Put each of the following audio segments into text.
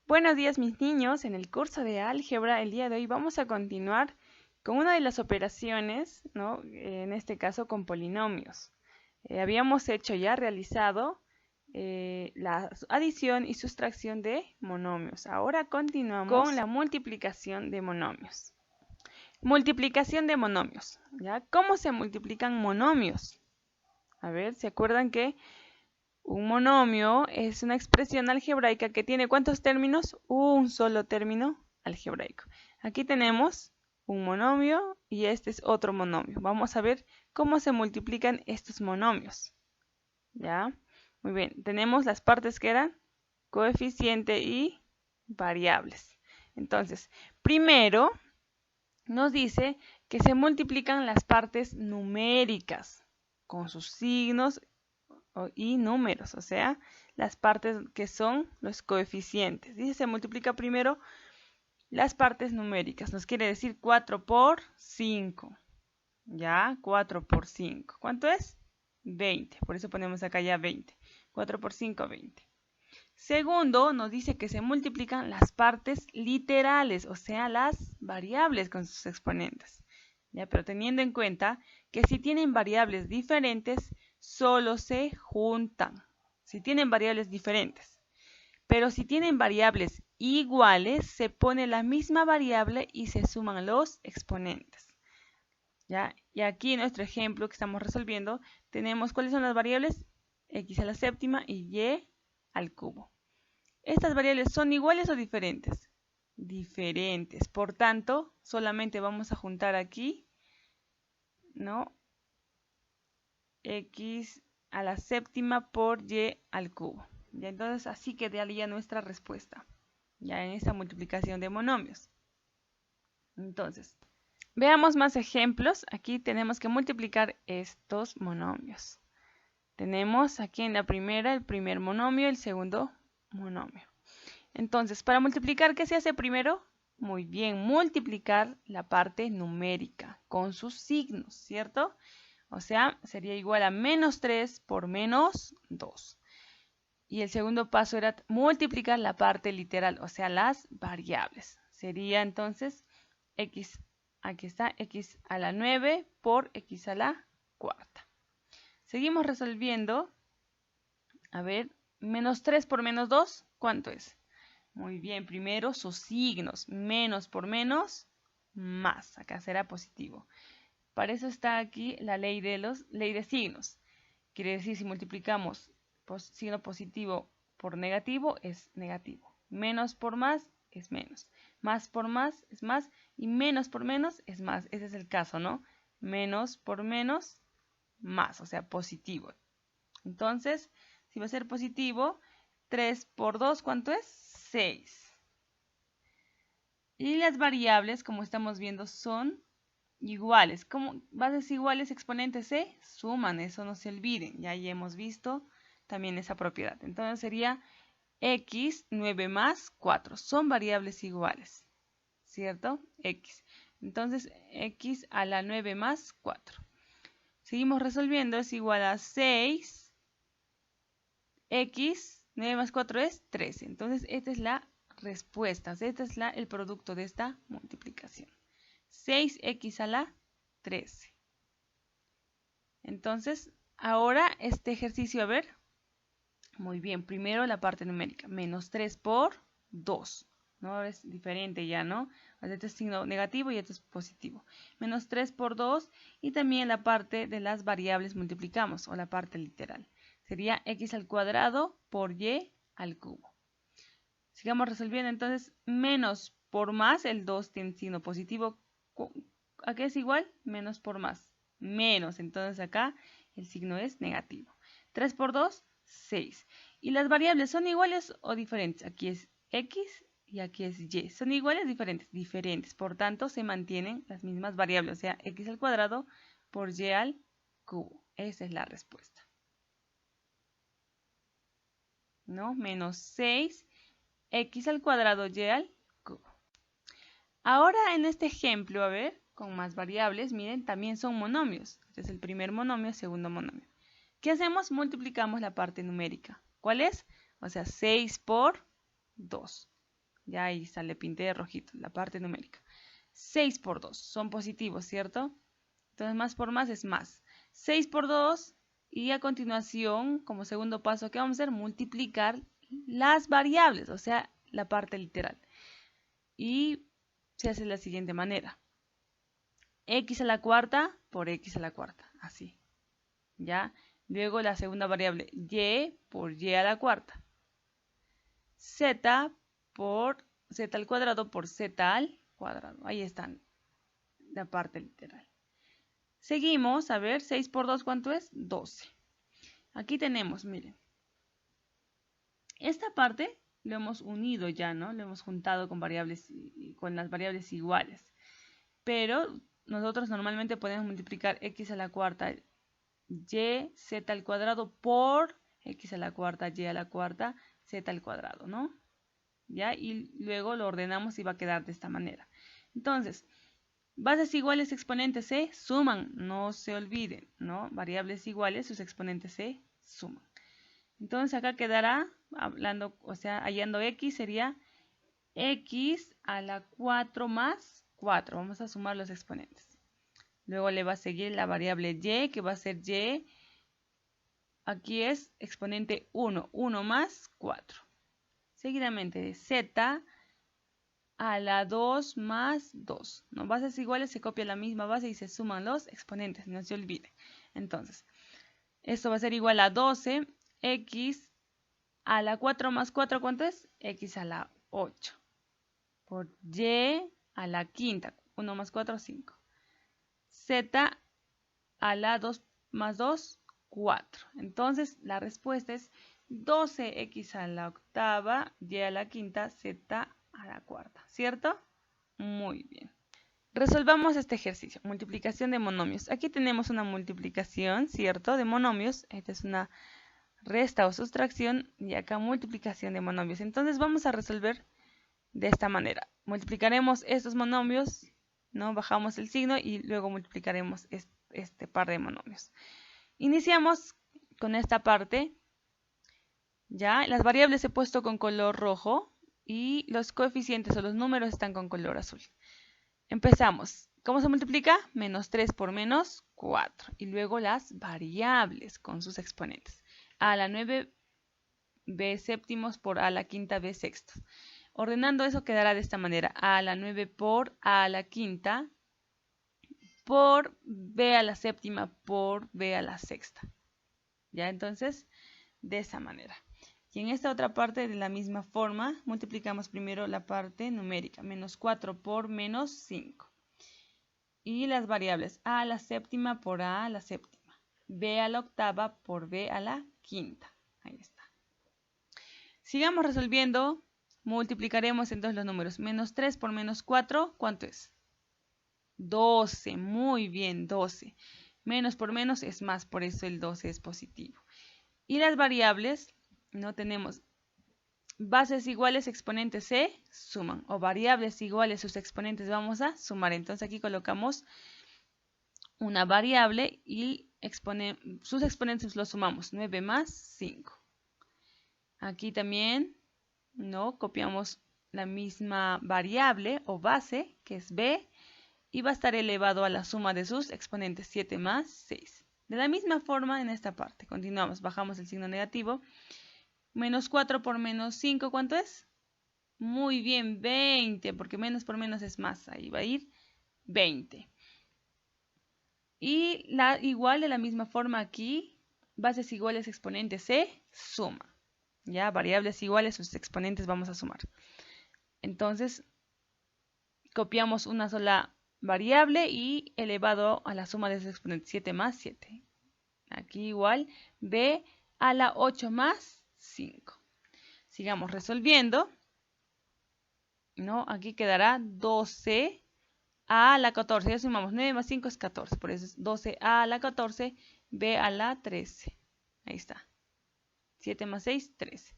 Buenos días mis niños, en el curso de álgebra el día de hoy vamos a continuar con una de las operaciones, ¿no? En este caso con polinomios. Habíamos realizado la adición y sustracción de monomios. Ahora continuamos con la multiplicación de monomios. Multiplicación de monomios, ¿ya? ¿Cómo se multiplican monomios? A ver, ¿se acuerdan que un monomio es una expresión algebraica que tiene ¿cuántos términos? Un solo término algebraico. Aquí tenemos un monomio y este es otro monomio. Vamos a ver cómo se multiplican estos monomios. ¿Ya? Muy bien, tenemos las partes que eran coeficiente y variables. Entonces, primero nos dice que se multiplican las partes numéricas con sus signos y números, o sea, las partes que son los coeficientes. Dice, se multiplica primero las partes numéricas. Nos quiere decir 4 por 5. ¿Ya? 4 por 5. ¿Cuánto es? 20. Por eso ponemos acá ya 20. 4 por 5, 20. Segundo, nos dice que se multiplican las partes literales, o sea, las variables con sus exponentes. ¿Ya? Pero teniendo en cuenta que si tienen variables diferentes, solo se juntan. Si tienen variables diferentes. Pero si tienen variables iguales, se pone la misma variable y se suman los exponentes. ¿Ya? Y aquí en nuestro ejemplo que estamos resolviendo, tenemos cuáles son las variables, x a la séptima y y al cubo. ¿Estas variables son iguales o diferentes? Diferentes. Por tanto, solamente vamos a juntar aquí, ¿no? X a la séptima por y al cubo. ¿Ya? Entonces, así quedaría nuestra respuesta, ya en esta multiplicación de monomios. Entonces, veamos más ejemplos. Aquí tenemos que multiplicar estos monomios. Tenemos aquí en la primera el primer monomio, el segundo monomio. Entonces, para multiplicar, ¿qué se hace primero? Muy bien, multiplicar la parte numérica con sus signos, ¿cierto? O sea, sería igual a menos 3 por menos 2. Y el segundo paso era multiplicar la parte literal, o sea, las variables. Sería entonces x, aquí está, x a la 9 por x a la cuarta. Seguimos resolviendo. A ver, menos 3 por menos 2, ¿cuánto es? Muy bien, primero sus signos. Menos por menos, más. Acá será positivo. Para eso está aquí la ley de signos. Quiere decir, si multiplicamos signo positivo por negativo, es negativo. Menos por más, es menos. Más por más, es más. Y menos por menos, es más. Ese es el caso, ¿no? Menos por menos, más. O sea, positivo. Entonces, si va a ser positivo, 3 por 2, ¿cuánto es? 6. Y las variables, como estamos viendo, son iguales. Como bases iguales, exponentes se suman, eso no se olviden. Ya hemos visto también esa propiedad. Entonces sería x 9 más 4. Son variables iguales, ¿cierto? X. Entonces x a la 9 más 4. Seguimos resolviendo, es igual a 6. X 9 más 4 es 13. Entonces esta es la respuesta. Este es el producto de esta multiplicación. 6x a la 13. Entonces, ahora este ejercicio, a ver. Muy bien, primero la parte numérica. Menos 3 por 2. ¿No? Es diferente ya, ¿no? Este es signo negativo y este es positivo. Menos 3 por 2 y también la parte de las variables multiplicamos, o la parte literal. Sería x al cuadrado por y al cubo. Sigamos resolviendo entonces, menos por más, el 2 tiene signo positivo. ¿A qué es igual? Menos por más. Menos, entonces acá el signo es negativo. 3 por 2, 6. ¿Y las variables son iguales o diferentes? Aquí es x y aquí es y. ¿Son iguales o diferentes? Diferentes. Por tanto, se mantienen las mismas variables, o sea, x al cuadrado por y al cubo. Esa es la respuesta. ¿No? Menos 6, x al cuadrado y al cubo. Ahora en este ejemplo, a ver, con más variables, miren, también son monomios. Este es el primer monomio, segundo monomio. ¿Qué hacemos? Multiplicamos la parte numérica. ¿Cuál es? O sea, 6 por 2. Ya ahí sale, pinté de rojito la parte numérica. 6 por 2 son positivos, ¿cierto? Entonces más por más es más. 6 por 2 y a continuación, como segundo paso, ¿qué vamos a hacer? Multiplicar las variables, o sea, la parte literal. Y se hace de la siguiente manera. X a la cuarta por X a la cuarta, así. ¿Ya? Luego la segunda variable, Y por Y a la cuarta. Z por Z al cuadrado por Z al cuadrado. Ahí están la parte literal. Seguimos, a ver, 6 por 2, ¿cuánto es? 12. Aquí tenemos, miren. Esta parte lo hemos unido ya, ¿no? Lo hemos juntado con variables, con las variables iguales. Pero nosotros normalmente podemos multiplicar x a la cuarta y z al cuadrado por x a la cuarta y a la cuarta z al cuadrado, ¿no? ¿Ya? Y luego lo ordenamos y va a quedar de esta manera. Entonces, bases iguales, exponentes se suman, no se olviden, ¿no? Variables iguales, sus exponentes se suman. Entonces acá quedará, hablando, o sea, hallando x sería x a la 4 más 4. Vamos a sumar los exponentes. Luego le va a seguir la variable y, que va a ser y. Aquí es exponente 1, 1 más 4. Seguidamente z a la 2 más 2. ¿No? Bases iguales, se copia la misma base y se suman los exponentes, no se olviden. Entonces, esto va a ser igual a 12, x a la 4 más 4, ¿cuánto es? X a la 8. Por y a la quinta, 1 más 4, 5. Z a la 2 más 2, 4. Entonces, la respuesta es 12x a la octava, y a la quinta, z a la cuarta, ¿cierto? Muy bien. Resolvamos este ejercicio, multiplicación de monomios. Aquí tenemos una multiplicación, ¿cierto? De monomios. Esta es una resta o sustracción y acá multiplicación de monomios. Entonces vamos a resolver de esta manera. Multiplicaremos estos monomios, ¿no? Bajamos el signo y luego multiplicaremos este par de monomios. Iniciamos con esta parte. Ya, las variables he puesto con color rojo y los coeficientes o los números están con color azul. Empezamos. ¿Cómo se multiplica? Menos 3 por menos 4. Y luego las variables con sus exponentes. A la 9 b séptimos por a la quinta b sextos. Ordenando eso quedará de esta manera. A la 9 por a la quinta por b a la séptima por b a la sexta. ¿Ya? Entonces, de esa manera. Y en esta otra parte, de la misma forma, multiplicamos primero la parte numérica. Menos 4 por menos 5. Y las variables a a la séptima por a la séptima. B a la octava por b a la quinta. Ahí está. Sigamos resolviendo. Multiplicaremos entonces los números. Menos 3 por menos 4, ¿cuánto es? 12. Muy bien, 12. Menos por menos es más, por eso el 12 es positivo. Y las variables, no tenemos bases iguales, exponentes se suman. O variables iguales, sus exponentes vamos a sumar. Entonces aquí colocamos una variable y sus exponentes los sumamos. 9 más 5. Aquí también, ¿no? Copiamos la misma variable o base, que es b, y va a estar elevado a la suma de sus exponentes, 7 más 6. De la misma forma en esta parte. Continuamos, bajamos el signo negativo. Menos 4 por menos 5, ¿cuánto es? Muy bien, 20, porque menos por menos es más. Ahí va a ir 20. Y igual de la misma forma aquí, bases iguales, exponentes se suma. Ya, variables iguales, sus exponentes vamos a sumar. Entonces, copiamos una sola variable y elevado a la suma de sus exponentes, 7 más 7. Aquí igual, b a la 8 más 5. Sigamos resolviendo, ¿no? Aquí quedará 12 a la 14. Ya sumamos 9 más 5 es 14. Por eso es 12 a la 14, b a la 13. Ahí está. 7 más 6, 13.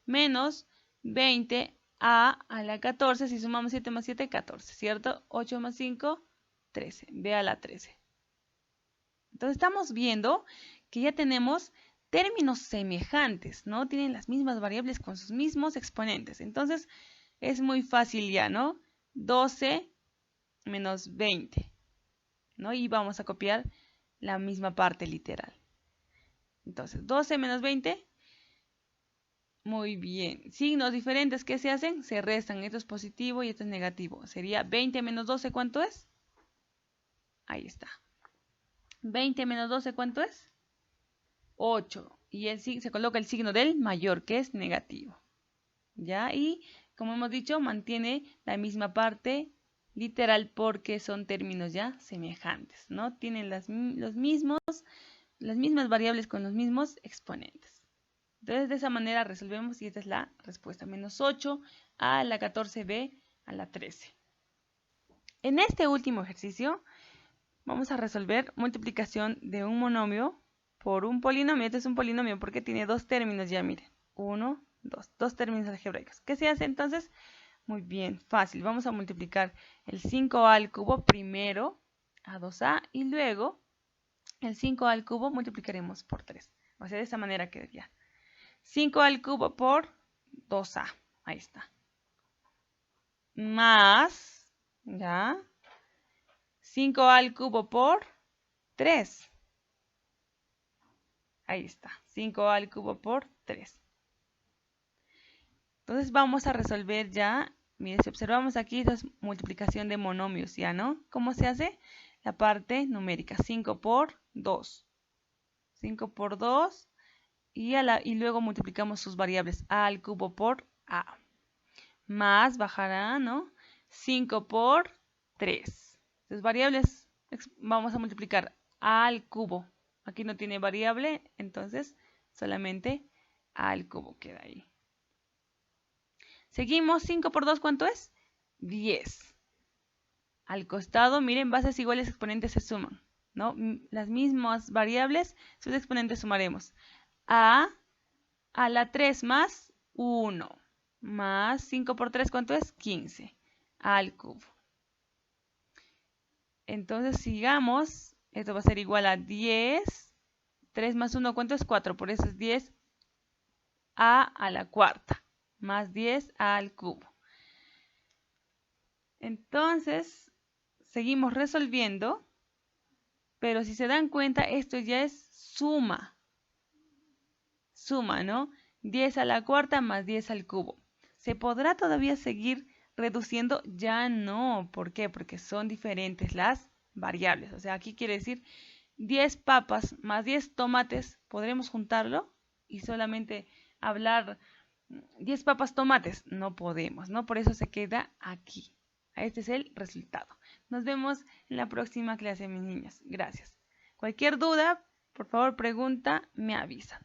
Menos 20 a la 14. Si sumamos 7 más 7, 14. ¿Cierto? 8 más 5, 13. b a la 13. Entonces estamos viendo que ya tenemos términos semejantes, ¿no? Tienen las mismas variables con sus mismos exponentes. Entonces, es muy fácil ya, ¿no? 12 menos 20, ¿no? Y vamos a copiar la misma parte literal. Entonces, 12 menos 20. Muy bien. Signos diferentes, ¿qué se hacen? Se restan. Esto es positivo y esto es negativo. Sería 20 menos 12, ¿cuánto es? Ahí está. 20 menos 12, ¿cuánto es? 8. Y se coloca el signo del mayor, que es negativo. ¿Ya? Y como hemos dicho, mantiene la misma parte literal porque son términos ya semejantes, ¿no? Tienen las mismas variables con los mismos exponentes. Entonces, de esa manera resolvemos y esta es la respuesta. Menos 8 a la 14b a la 13. En este último ejercicio vamos a resolver multiplicación de un monomio por un polinomio. Este es un polinomio porque tiene dos términos ya, miren. 1, 2. Dos términos algebraicos. ¿Qué se hace entonces? Muy bien, fácil. Vamos a multiplicar el 5a al cubo primero a 2a y luego el 5a al cubo multiplicaremos por 3. O sea, de esta manera quedaría. 5 al cubo por 2a. Ahí está. Más, ¿ya? 5 al cubo por 3. Ahí está. 5 al cubo por 3. Entonces vamos a resolver ya. Miren, si observamos aquí, esta es multiplicación de monomios, ¿ya no? ¿Cómo se hace? La parte numérica. 5 por 2. 5 por 2. Y luego multiplicamos sus variables. A al cubo por a. Más bajará, ¿no? 5 por 3. Entonces, variables, vamos a multiplicar a al cubo. Aquí no tiene variable, entonces solamente a al cubo queda ahí. Seguimos, 5 por 2, ¿cuánto es? 10. Al costado, miren, bases iguales, exponentes se suman, ¿no? Las mismas variables, sus exponentes sumaremos. A la 3 más 1. Más 5 por 3, ¿cuánto es? 15 al cubo. Entonces sigamos, esto va a ser igual a 10, 3 más 1, ¿cuánto es? 4, por eso es 10 a la cuarta, más 10 al cubo. Entonces, seguimos resolviendo, pero si se dan cuenta, esto ya es suma, ¿no? 10 a la cuarta más 10 al cubo. ¿Se podrá todavía seguir reduciendo? Ya no. ¿Por qué? Porque son diferentes las variables. O sea, aquí quiere decir 10 papas más 10 tomates. ¿Podremos juntarlo? Y solamente hablar 10 papas tomates. No podemos, ¿no? Por eso se queda aquí. Este es el resultado. Nos vemos en la próxima clase, mis niños. Gracias. Cualquier duda, por favor, pregunta, me avisan.